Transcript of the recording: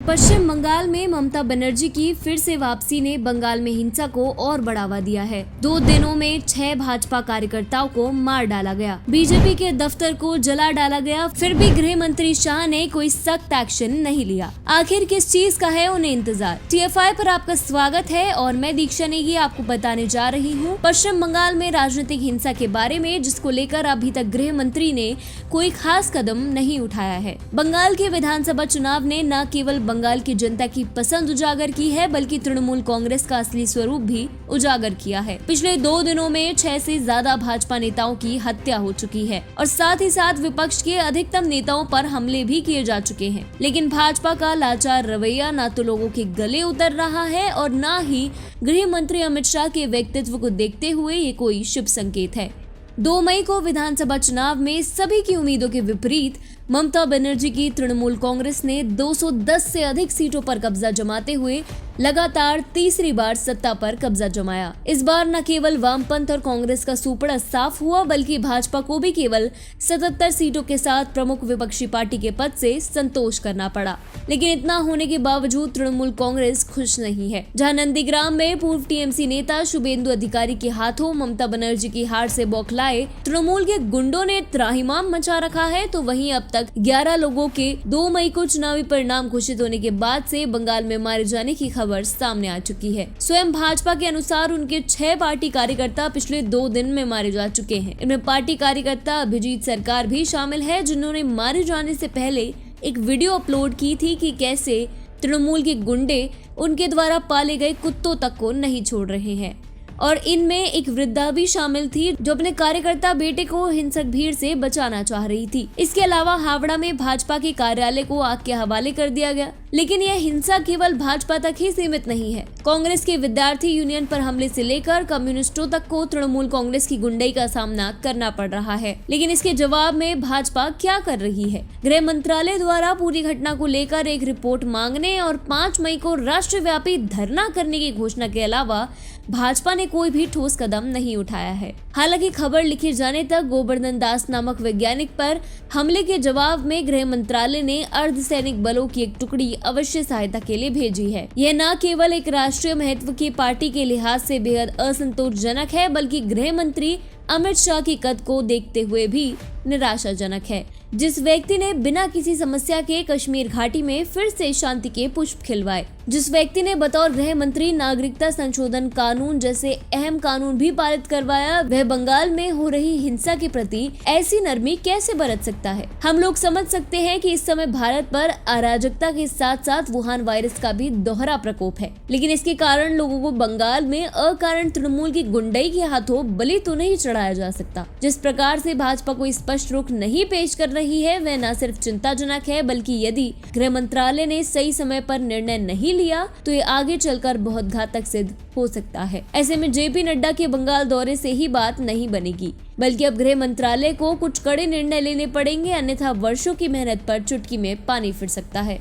पश्चिम बंगाल में ममता बनर्जी की फिर से वापसी ने बंगाल में हिंसा को और बढ़ावा दिया है। 2 दिनों में 6 भाजपा कार्यकर्ताओं को मार डाला गया। बीजेपी के दफ्तर को जला डाला गया। फिर भी गृह मंत्री शाह ने कोई सख्त एक्शन नहीं लिया। आखिर किस चीज का है उन्हें इंतजार। TFI पर आपका स्वागत है और मैं दीक्षा नेगी आपको बताने जा रही हूँ पश्चिम बंगाल में राजनीतिक हिंसा के बारे में, जिसको लेकर अभी तक गृह मंत्री ने कोई खास कदम नहीं उठाया है। बंगाल के विधानसभा चुनाव ने न केवल बंगाल की जनता की पसंद उजागर की है, बल्कि तृणमूल कांग्रेस का असली स्वरूप भी उजागर किया है। पिछले 2 दिनों में 6 से ज्यादा भाजपा नेताओं की हत्या हो चुकी है और साथ ही साथ विपक्ष के अधिकतम नेताओं पर हमले भी किए जा चुके हैं। लेकिन भाजपा का लाचार रवैया न तो लोगों के गले उतर रहा है और न ही गृह मंत्री अमित शाह के व्यक्तित्व को देखते हुए ये कोई शुभ संकेत है। 2 मई को विधानसभा चुनाव में सभी की उम्मीदों के विपरीत ममता बनर्जी की तृणमूल कांग्रेस ने 210 से अधिक सीटों पर कब्जा जमाते हुए लगातार तीसरी बार सत्ता पर कब्जा जमाया। इस बार न केवल वामपंथ और कांग्रेस का सुपड़ा साफ हुआ, बल्कि भाजपा को भी केवल 77 सीटों के साथ प्रमुख विपक्षी पार्टी के पद से संतोष करना पड़ा। लेकिन इतना होने के बावजूद तृणमूल कांग्रेस खुश नहीं है। जहां नंदीग्राम में पूर्व TMC नेता शुभेंदु अधिकारी के हाथों ममता बनर्जी की हार से बौखलाए तृणमूल के गुंडों ने त्राहिमाम मचा रखा है, तो वहीं अब तक 11 लोगों के 2 मई को चुनावी परिणाम घोषित होने के बाद से बंगाल में मारे जाने की खबर सामने आ चुकी है। स्वयं भाजपा के अनुसार उनके 6 पार्टी कार्यकर्ता पिछले 2 दिन में मारे जा चुके हैं। इनमें पार्टी कार्यकर्ता अभिजीत सरकार भी शामिल है, जिन्होंने मारे जाने से पहले एक वीडियो अपलोड की थी कि कैसे तृणमूल के गुंडे उनके द्वारा पाले गए कुत्तों तक को नहीं छोड़ रहे हैं। और इनमें एक वृद्धा भी शामिल थी जो अपने कार्यकर्ता बेटे को हिंसक भीड़ से बचाना चाह रही थी। इसके अलावा हावड़ा में भाजपा के कार्यालय को आग के हवाले कर दिया गया। लेकिन यह हिंसा केवल भाजपा तक ही सीमित नहीं है। कांग्रेस के विद्यार्थी यूनियन पर हमले से लेकर कम्युनिस्टों तक को तृणमूल कांग्रेस की गुंडाई का सामना करना पड़ रहा है। लेकिन इसके जवाब में भाजपा क्या कर रही है? गृह मंत्रालय द्वारा पूरी घटना को लेकर एक रिपोर्ट मांगने और 5 मई को राष्ट्रव्यापी धरना करने की घोषणा के अलावा भाजपा ने कोई भी ठोस कदम नहीं उठाया है। हालांकि खबर लिखे जाने तक गोवर्धन दास नामक वैज्ञानिक पर हमले के जवाब में गृह मंत्रालय ने अर्धसैनिक बलों की एक टुकड़ी अवश्य सहायता के लिए भेजी है। यह न केवल एक राष्ट्रीय महत्व की पार्टी के लिहाज से बेहद असंतोषजनक है, बल्कि गृह मंत्री अमित शाह की कद को देखते हुए भी निराशाजनक है। जिस व्यक्ति ने बिना किसी समस्या के कश्मीर घाटी में फिर से शांति के पुष्प खिलवाए, जिस व्यक्ति ने बतौर गृह मंत्री नागरिकता संशोधन कानून जैसे अहम कानून भी पारित करवाया, वह बंगाल में हो रही हिंसा के प्रति ऐसी नरमी कैसे बरत सकता है? हम लोग समझ सकते हैं कि इस समय भारत पर अराजकता के साथ साथ वुहान वायरस का भी दोहरा प्रकोप है। लेकिन इसके कारण लोगों को बंगाल में अकारण तृणमूल की गुंडाई के हाथों बलि तो नहीं चढ़ाया जा सकता। जिस प्रकार से भाजपा को स्पष्ट रुख नहीं पेश कर रही है, वह न सिर्फ चिंताजनक है, बल्कि यदि गृह मंत्रालय ने सही समय पर निर्णय नहीं लिया तो ये आगे चलकर बहुत घातक सिद्ध हो सकता है। ऐसे में JP नड्डा के बंगाल दौरे से ही बात नहीं बनेगी, बल्कि अब गृह मंत्रालय को कुछ कड़े निर्णय लेने पड़ेंगे, अन्यथा वर्षों की मेहनत पर चुटकी में पानी फिर सकता है।